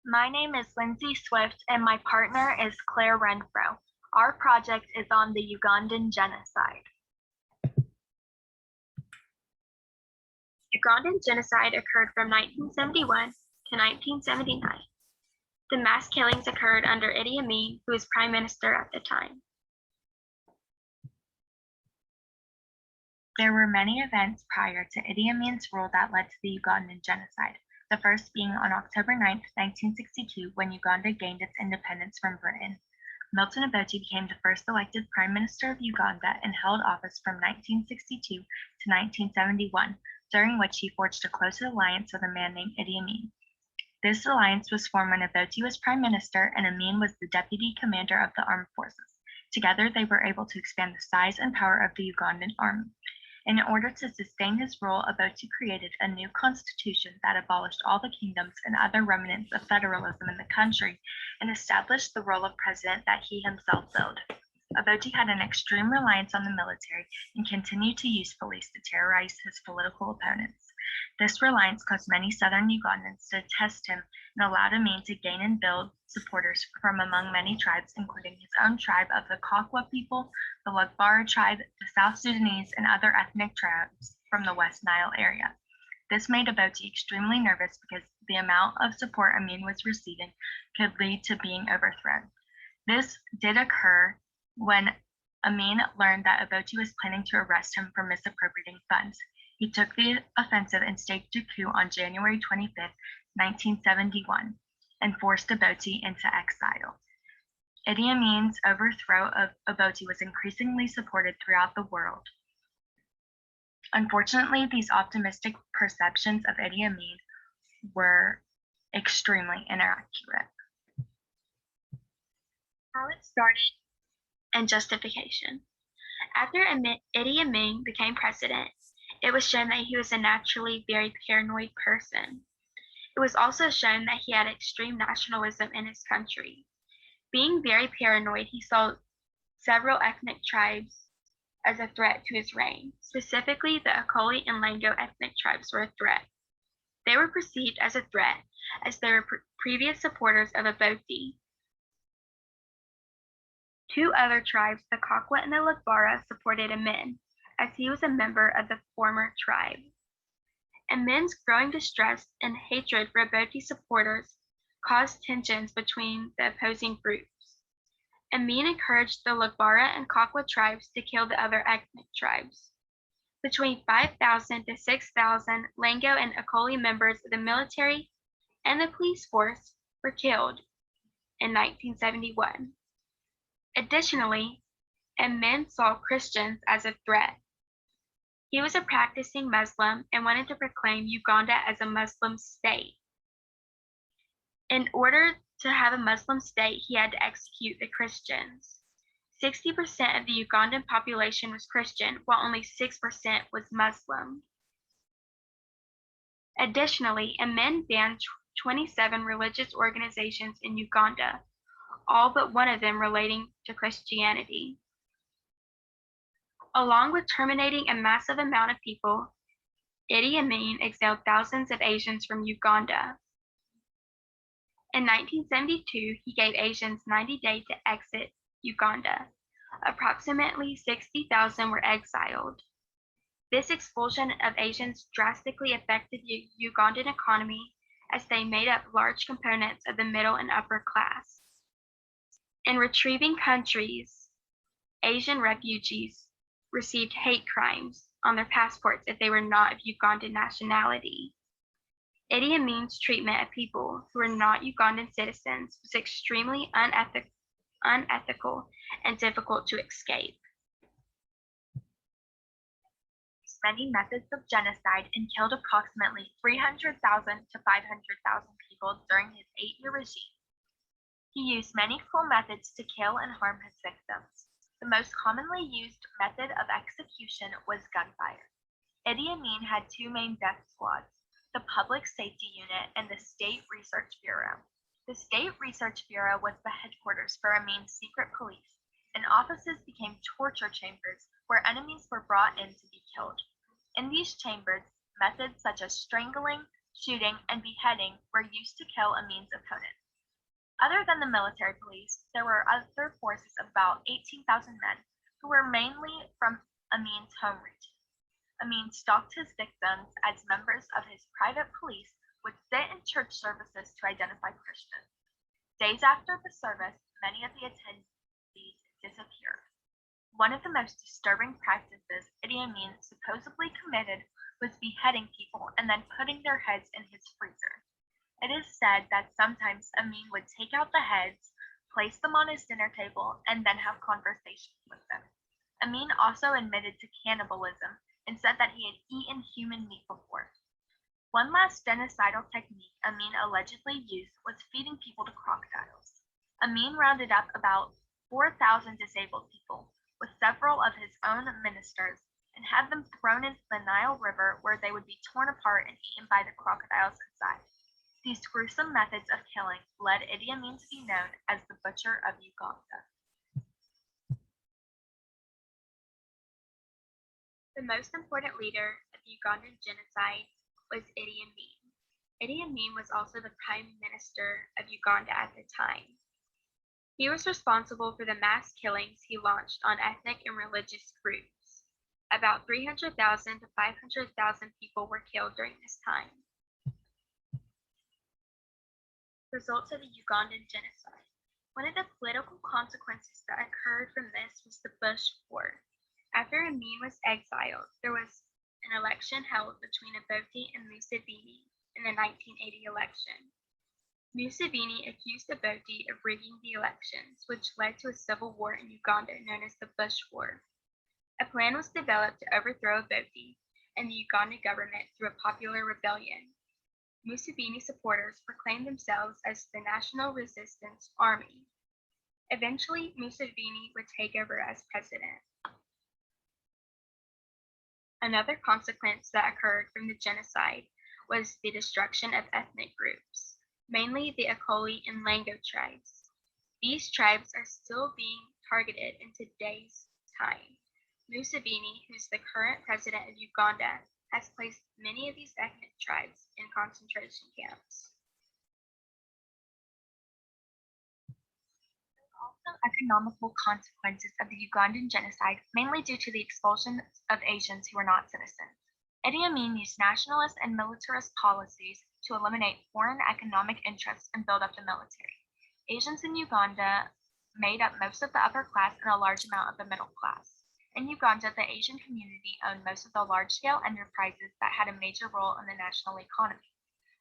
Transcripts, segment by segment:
My name is Lindsay Swift and my partner is Claire Renfro. Our project is on the Ugandan genocide. Ugandan genocide occurred from 1971 to 1979. The mass killings occurred under Idi Amin, who was prime minister at the time. There were many events prior to Idi Amin's rule that led to the Ugandan genocide, the first being on October 9, 1962, when Uganda gained its independence from Britain. Milton Obote became the first elected Prime Minister of Uganda and held office from 1962 to 1971, during which he forged a close alliance with a man named Idi Amin. This alliance was formed when Obote was Prime Minister and Amin was the Deputy Commander of the Armed Forces. Together, they were able to expand the size and power of the Ugandan army. In order to sustain his rule, Obote created a new constitution that abolished all the kingdoms and other remnants of federalism in the country and established the role of president that he himself filled. Obote had an extreme reliance on the military and continued to use police to terrorize his political opponents. This reliance caused many southern Ugandans to detest him and allowed Amin to gain and build supporters from among many tribes, including his own tribe of the Kakwa people, the Lugbara tribe, the South Sudanese, and other ethnic tribes from the West Nile area. This made Obote extremely nervous because the amount of support Amin was receiving could lead to being overthrown. This did occur when Amin learned that Obote was planning to arrest him for misappropriating funds. He took the offensive and staged a coup on January 25, 1971, and forced Obote into exile. Idi Amin's overthrow of Obote was increasingly supported throughout the world. Unfortunately, these optimistic perceptions of Idi Amin were extremely inaccurate. How it started and justification. After Idi Amin became president, it was shown that he was a naturally very paranoid person. It was also shown that he had extreme nationalism in his country. Being very paranoid, he saw several ethnic tribes as a threat to his reign. Specifically, the Akoli and Lengo ethnic tribes were a threat. They were perceived as a threat as they were previous supporters of Obote. Two other tribes, the Kakwa and the Lugbara, supported Amin, as he was a member of the former tribe. Amin's growing distress and hatred for Obote supporters caused tensions between the opposing groups. Amin encouraged the Lugbara and Kakwa tribes to kill the other ethnic tribes. Between 5,000 to 6,000 Lengo and Akoli members of the military and the police force were killed in 1971. Additionally, Amin saw Christians as a threat. He was a practicing Muslim and wanted to proclaim Uganda as a Muslim state. In order to have a Muslim state, he had to execute the Christians. 60% of the Ugandan population was Christian, while only 6% was Muslim. Additionally, Amin banned 27 religious organizations in Uganda, all but one of them relating to Christianity. Along with terminating a massive amount of people, Idi Amin exiled thousands of Asians from Uganda. In 1972, he gave Asians 90 days to exit Uganda. Approximately 60,000 were exiled. This expulsion of Asians drastically affected the Ugandan economy as they made up large components of the middle and upper class. In retrieving countries, Asian refugees received hate crimes on their passports if they were not of Ugandan nationality. Idi Amin's treatment of people who were not Ugandan citizens was extremely unethical and difficult to escape. Many methods of genocide and killed approximately 300,000 to 500,000 people during his 8-year regime. He used many cruel methods to kill and harm his victims. The most commonly used method of execution was gunfire. Idi Amin had two main death squads, the Public Safety Unit and the State Research Bureau. The State Research Bureau was the headquarters for Amin's secret police, and offices became torture chambers where enemies were brought in to be killed. In these chambers, methods such as strangling, shooting, and beheading were used to kill Amin's opponents. Other than the military police, there were other forces of about 18,000 men who were mainly from Amin's home region. Amin stalked his victims as members of his private police would sit in church services to identify Christians. Days after the service, many of the attendees disappeared. One of the most disturbing practices Idi Amin supposedly committed was beheading people and then putting their heads in his freezer. It is said that sometimes Amin would take out the heads, place them on his dinner table, and then have conversations with them. Amin also admitted to cannibalism and said that he had eaten human meat before. One last genocidal technique Amin allegedly used was feeding people to crocodiles. Amin rounded up about 4,000 disabled people, with several of his own ministers, and had them thrown into the Nile River where they would be torn apart and eaten by the crocodiles inside. These gruesome methods of killing led Idi Amin to be known as the Butcher of Uganda. The most important leader of the Ugandan genocide was Idi Amin. Idi Amin was also the Prime Minister of Uganda at the time. He was responsible for the mass killings he launched on ethnic and religious groups. About 300,000 to 500,000 people were killed during this time. Results of the Ugandan genocide. One of the political consequences that occurred from this was the Bush War. After Amin was exiled, there was an election held between Obote and Museveni in the 1980 election. Museveni accused Obote of rigging the elections, which led to a civil war in Uganda known as the Bush War. A plan was developed to overthrow Obote and the Uganda government through a popular rebellion. Museveni supporters proclaimed themselves as the National Resistance Army. Eventually, Museveni would take over as president. Another consequence that occurred from the genocide was the destruction of ethnic groups, mainly the Akoli and Lango tribes. These tribes are still being targeted in today's time. Museveni, who's the current president of Uganda, has placed many of these ethnic tribes in concentration camps. Economical consequences of the Ugandan genocide, mainly due to the expulsion of Asians who were not citizens. Idi Amin used nationalist and militarist policies to eliminate foreign economic interests and build up the military. Asians in Uganda made up most of the upper class and a large amount of the middle class. In Uganda, the Asian community owned most of the large-scale enterprises that had a major role in the national economy.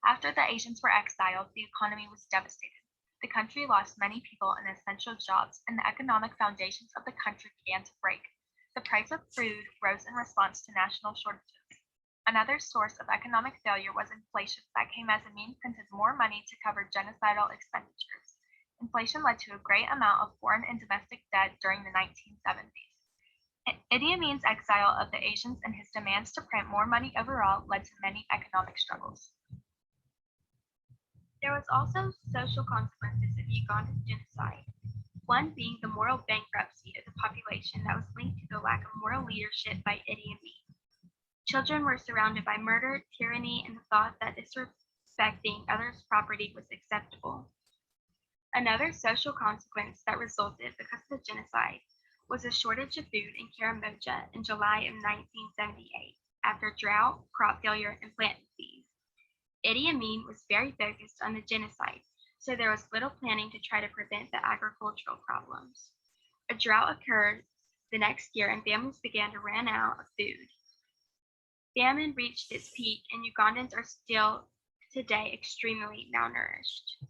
After the Asians were exiled, the economy was devastated. The country lost many people in essential jobs, and the economic foundations of the country began to break. The price of food rose in response to national shortages. Another source of economic failure was inflation that came as Amin printed more money to cover genocidal expenditures. Inflation led to a great amount of foreign and domestic debt during the 1970s. Idi Amin's exile of the Asians and his demands to print more money overall led to many economic struggles. There was also social consequences of the Ugandan genocide, one being the moral bankruptcy of the population that was linked to the lack of moral leadership by Idi Amin. Children were surrounded by murder, tyranny, and the thought that disrespecting others' property was acceptable. Another social consequence that resulted because of the genocide was a shortage of food in Karamoja in July of 1978 after drought, crop failure, and plant disease. Idi Amin was very focused on the genocide, so there was little planning to try to prevent the agricultural problems. A drought occurred the next year and families began to run out of food. Famine reached its peak and Ugandans are still today extremely malnourished.